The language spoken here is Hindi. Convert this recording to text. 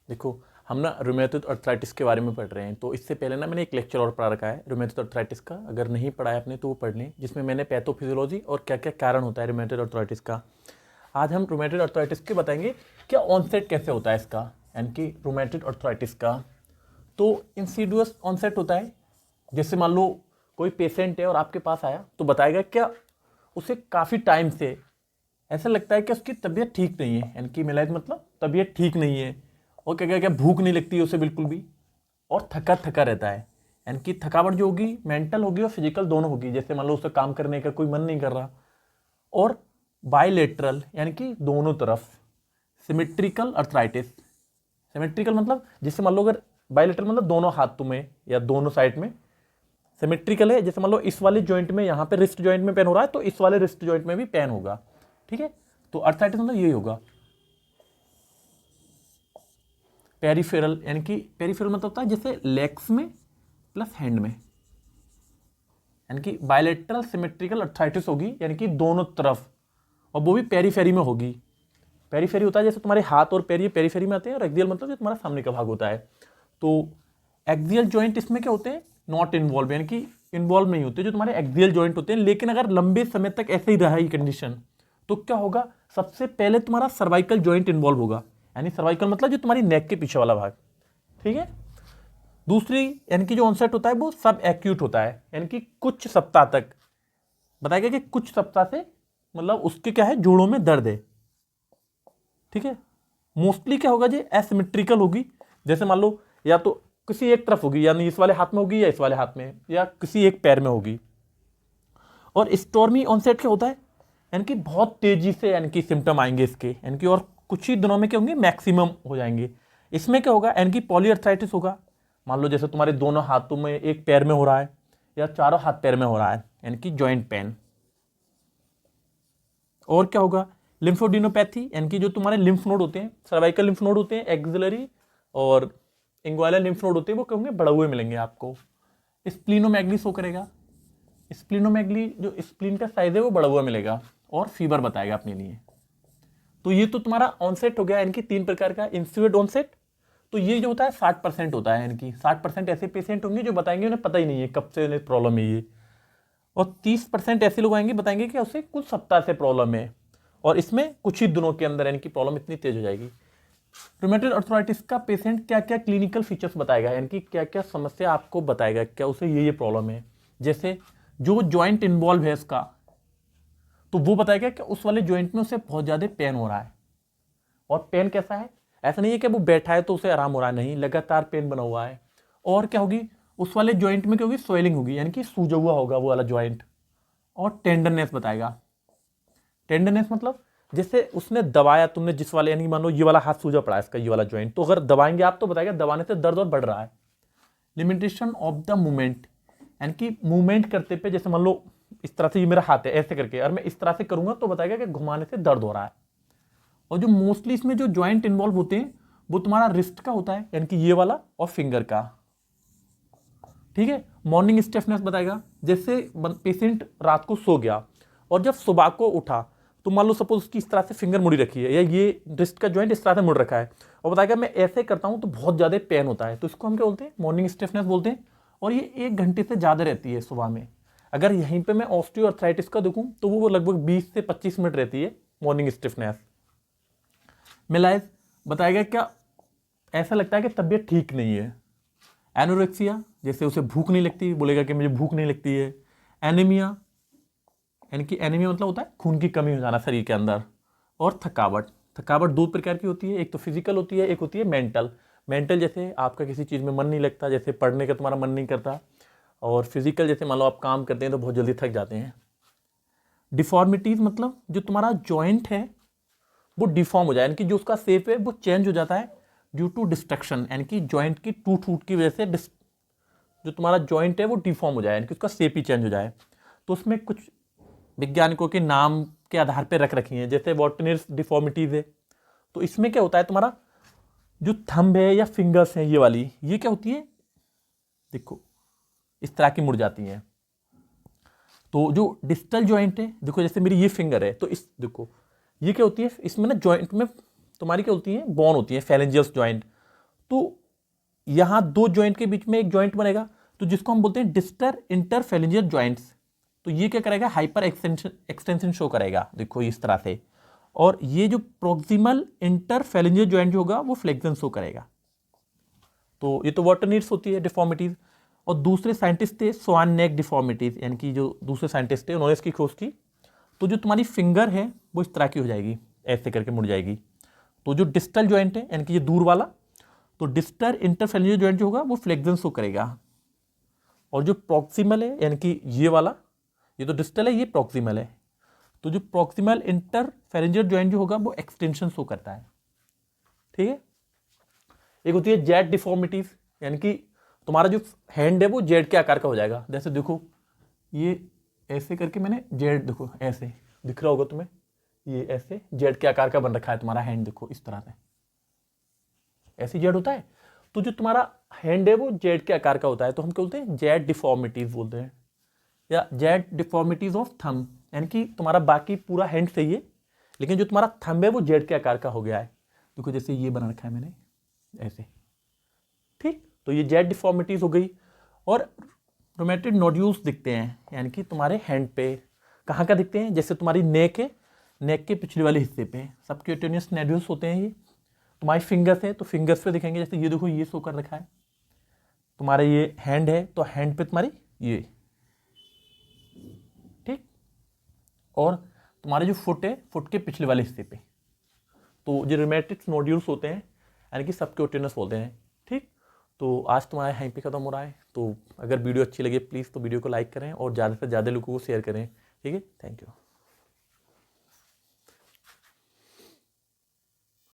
देखो हम ना रूमेटॉइड अर्थराइटिस के बारे में पढ़ रहे हैं, तो इससे पहले ना मैंने एक लेक्चर और पढ़ा रखा है रूमेटॉइड अर्थराइटिस का। अगर नहीं पढ़ा है आपने तो वो पढ़ लें, जिसमें मैंने पैथोफिजियोलॉजी और क्या क्या कारण होता है रूमेटॉइड अर्थराइटिस का। आज हम रूमेटॉइड अर्थराइटिस के बताएंगे क्या ऑनसेट कैसे होता है इसका, यानी कि रूमेटॉइड अर्थराइटिस का। तो इंसीडियस ऑनसेट होता है, जैसे मान लो कोई पेशेंट है और आपके पास आया तो बताएगा क्या उसे काफ़ी टाइम से ऐसा लगता है कि उसकी तबीयत ठीक नहीं है, यानी कि मिलाइज मतलब तबीयत ठीक नहीं है। और क्या क्या क्या भूख नहीं लगती है उसे बिल्कुल भी, और थका थका रहता है, यानी कि थकावट जो होगी मेंटल होगी और फिजिकल दोनों होगी। जैसे मान लो उसे काम करने का कोई मन नहीं कर रहा। और बायलेटरल यानी कि दोनों तरफ सिमेट्रिकल अर्थराइटिस। सिमेट्रिकल मतलब जैसे मान लो अगर बायलेटरल मतलब दोनों हाथों में या दोनों साइड में। सिमेट्रिकल है जैसे मान लो इस वाले जॉइंट में, यहाँ पे रिस्ट जॉइंट में पेन हो रहा है तो इस वाले रिस्ट जॉइंट में भी पेन होगा। ठीक है, तो अर्थराइटिस मतलब यही होगा। पेरिफेरल यानी कि पेरिफेरल मतलब होता है जैसे लेग्स में प्लस हैंड में, यानी कि बायलेटरल सिमेट्रिकल अर्थराइटिस होगी, यानी कि दोनों तरफ, और वो भी पेरीफेरी में होगी। पेरीफेरी होता है जैसे तुम्हारे हाथ और पैर ये पेरीफेरी में आते हैं, और एक्सियल मतलब जो तुम्हारा सामने का भाग होता है। तो एक्सियल जॉइंट इसमें क्या होते हैं, नॉट इन्वॉल्व, यानी कि इन्वॉल्व नहीं होते जो तुम्हारे एक्सियल जॉइंट होते हैं। लेकिन अगर लंबे समय तक ऐसे ही रहा ये कंडीशन तो क्या होगा, सबसे पहले तुम्हारा सर्वाइकल जॉइंट इन्वॉल्व होगा, यानी सर्वाइकल मतलब जो तुम्हारी नेक के पीछे वाला भाग। ठीक है, दूसरी यानी कि जो ऑनसेट होता है वो सब एक्यूट होता है, यानी कि कुछ सप्ताह तक। बताएगा कि कुछ सप्ताह से मतलब उसके क्या है, जोड़ों में दर्द है। ठीक है, मोस्टली क्या होगा जी, एसिमेट्रिकल होगी। जैसे मान लो या तो किसी एक तरफ होगी, यानी इस वाले हाथ में होगी या इस वाले हाथ में या किसी एक पैर में होगी। और स्टॉर्मी ऑनसेट क्या होता है, यानी कि बहुत तेजी से यानी कि सिम्टम आएंगे इसके, यानी कि और कुछ ही दिनों में क्या होंगे, मैक्सिमम हो जाएंगे। इसमें क्या होगा, यानी कि पॉलीअर्थराइटिस होगा। मान लो जैसे तुम्हारे दोनों हाथों में एक पैर में हो रहा है या चारों हाथ पैर में हो रहा है, यानी कि जॉइंट पेन। और क्या होगा, लिम्फोडिनोपैथी, यानी कि जो तुम्हारे लिम्फ नोड होते हैं, सर्वाइकल लिम्फ नोड होते हैं, एक्सिलरी और इंग्वायलर लिम्फ नोड होते हैं, वो क्या होंगे, बढ़े हुए मिलेंगे आपको। स्प्लीनोमेगली शो करेगा, स्प्लीनोमेगली जो स्प्लीन का साइज है वो बढ़ा हुआ मिलेगा, और फीवर बताएगा अपने लिए। तो ये तो तुम्हारा ऑनसेट हो गया, यानी कि 3 प्रकार का इंस्यूएट ऑनसेट। तो ये जो होता है 60% होता है, यानी कि 60% ऐसे पेशेंट होंगे जो बताएंगे उन्हें पता ही नहीं है कब से प्रॉब्लम है ये। और 30% ऐसे लोग आएंगे बताएंगे कि उसे कुछ सप्ताह से प्रॉब्लम है, और इसमें कुछ ही दिनों के अंदर यानी कि प्रॉब्लम इतनी तेज हो जाएगी। रूमेटॉइड अर्थराइटिस का पेशेंट क्या क्या क्लिनिकल फीचर्स बताएगा, यानी कि क्या क्या समस्या आपको बताएगा, क्या उसे ये प्रॉब्लम है। जैसे जो जॉइंट इन्वॉल्व है उसका, तो वो बताएगा कि उस वाले जॉइंट में उसे बहुत ज़्यादा पेन हो रहा है। और पेन कैसा है, ऐसा नहीं है कि वो बैठा है तो उसे आराम हो रहा है, नहीं, लगातार पेन बना हुआ है। और क्या होगी, उस वाले जॉइंट में क्या होगी, स्वेलिंग होगी, यानी कि सूजा हुआ होगा वो वाला जॉइंट। और टेंडरनेस बताएगा। टेंडरनेस मतलब जैसे उसने दबाया तुमने जिस वाले, यानी मान लो ये वाला हाथ सूजा पड़ा है इसका, ये वाला जॉइंट, तो अगर दबाएंगे आप तो बताएगा दबाने से दर्द और बढ़ रहा है। लिमिटेशन ऑफ द मूवमेंट, यानी कि मूवमेंट करते पे, जैसे मान लो इस तरह से ये मेरा हाथ है ऐसे करके, और मैं इस तरह से करूंगा तो बताएगा कि घुमाने से दर्द हो रहा है। और जो मोस्टली इसमें जो जॉइंट इन्वॉल्व होते हैं वो तुम्हारा रिस्ट का होता है, यानी कि ये वाला, और फिंगर का। ठीक है, मॉर्निंग स्टिफनेस बताएगा, जैसे पेशेंट रात को सो गया और जब सुबह को उठा तो मान लो सपोज उसकी इस तरह से फिंगर मुड़ी रखी है, या ये रिस्ट का जॉइंट इस तरह से मुड़ रखा है, और बताएगा मैं ऐसे करता हूं तो बहुत ज्यादा पेन होता है, तो इसको हम क्या बोलते हैं, मॉर्निंग स्टिफनेस बोलते हैं। और ये 1 घंटे से ज्यादा रहती है सुबह में। अगर यहीं पे मैं ऑस्टियोआर्थराइटिस का देखूं तो वो लगभग 20 से 25 मिनट रहती है मॉर्निंग स्टिफनेस। मिलाइज बताएगा क्या ऐसा लगता है कि तबीयत ठीक नहीं है। एनोरेक्सिया, जैसे उसे भूख नहीं लगती, बोलेगा कि मुझे भूख नहीं लगती है। एनीमिया, यानी कि एनीमिया मतलब होता है खून की कमी हो जाना शरीर के अंदर। और थकावट, थकावट 2 प्रकार की होती है, एक तो फिजिकल होती है, एक होती है मेंटल। मेंटल जैसे आपका किसी चीज़ में मन नहीं लगता, जैसे पढ़ने का तुम्हारा मन नहीं करता। और फिजिकल जैसे मान लो आप काम करते हैं तो बहुत जल्दी थक जाते हैं। डिफॉर्मिटीज मतलब जो तुम्हारा जॉइंट है वो डिफॉर्म हो जाए, यानी कि जो उसका शेप है वो चेंज हो जाता है ड्यू टू डिस्ट्रक्शन, यानी कि जॉइंट की टूट की वजह से जो तुम्हारा जॉइंट है वो डिफॉर्म हो जाए, यानी कि उसका शेप ही चेंज हो जाए। तो उसमें कुछ वैज्ञानिकों के नाम के आधार पर रख रखी हैं, जैसे वॉटनियर्स डिफॉर्मिटीज है। तो इसमें क्या होता है, तुम्हारा जो थंब है या फिंगर्स है ये वाली, ये क्या होती है, देखो इस तरह की मुड़ जाती हैं। तो जो डिस्टल जॉइंट है, देखो जैसे मेरी ये फिंगर है, तो इस देखो ये क्या होती है, इसमें ना जॉइंट में तुम्हारी क्या होती है, बोन होती है, फैलेंजियस जॉइंट। तो यहाँ दो जॉइंट के बीच में एक जॉइंट बनेगा, तो जिसको हम बोलते हैं डिस्टर इंटरफेरेंजियल जॉइंट्स। तो ये क्या करेगा, हाइपर एक्सटेंशन शो करेगा, देखो इस तरह से। और ये जो प्रोक्सिमल इंटरफेरेंजियल जॉइंट जो होगा वो फ्लेक्शन शो करेगा। तो ये तो वाटर नीड्स होती है डिफॉर्मिटीज। और दूसरे साइंटिस्ट थे स्वान नेक डिफॉर्मिटीज, यानी कि जो दूसरे साइंटिस्ट थे उन्होंने इसकी खोज की। तो जो तुम्हारी फिंगर है वो इस तरह की हो जाएगी, ऐसे करके मुड़ जाएगी। तो जो डिस्टल जॉइंट है यानी कि ये दूर वाला, तो डिस्टर इंटरफेरेंजियल जॉइंट जो होगा वो फ्लेक्शन शो करेगा। और जो प्रॉक्सिमल है यानी कि ये वाला, ये तो डिस्टल है, ये प्रॉक्सिमल है, तो जो प्रॉक्सिमल इंटरफेरेंजियल जॉइंट जो होगा वो एक्सटेंशन शो करता है। ठीक है। एक होती है जेड डिफॉर्मिटीज, यानी कि तुम्हारा जो हैंड है वो जेड के आकार का हो जाएगा। जैसे देखो ये ऐसे करके मैंने जेड, देखो ऐसे दिख रहा होगा तुम्हें, ये ऐसे जेड के आकार का बन रखा है तुम्हारा हैंड, देखो इस तरह से ऐसे जेड होता है। तो जो तुम्हारा हैंड है वो जेड के आकार का होता है, तो हम क्या बोलते हैं, जेड डिफॉर्मिटीज बोलते हैं, या जेड डिफॉर्मिटीज ऑफ थंब, यानी कि तुम्हारा बाकी पूरा हैंड सही है लेकिन जो तुम्हारा थंब है वो जेड के आकार का हो गया है। देखो जैसे ये बना रखा है मैंने ऐसे, ठीक। तो ये जेड डिफॉर्मिटीज हो गई। और रोमेटिड नोड्यूल्स दिखते हैं, यानी कि तुम्हारे हैंड पे कहाँ का दिखते हैं, जैसे तुम्हारी नेक है, नेक के पिछले वाले हिस्से पे सबक्यूटेनियस नोड्यूल्स होते हैं। ये तुम्हारी फिंगर्स है तो फिंगर्स पे दिखेंगे, जैसे ये देखो ये शो कर रखा है। तुम्हारा ये हैंड है तो हैंड पे तुम्हारी ये, ठीक। और तुम्हारे जो फुट है, फुट के पिछले वाले हिस्से पे, तो जो रोमेटिड नोड्यूल्स होते हैं यानी कि सबक्यूटेनियस बोलते हैं, ठीक। तो आज तुम्हारा यहीं पे खत्म हो रहा है। तो अगर वीडियो अच्छी लगे प्लीज़ तो वीडियो को लाइक करें और ज़्यादा से ज़्यादा लोगों को शेयर करें, ठीक है। Thank you.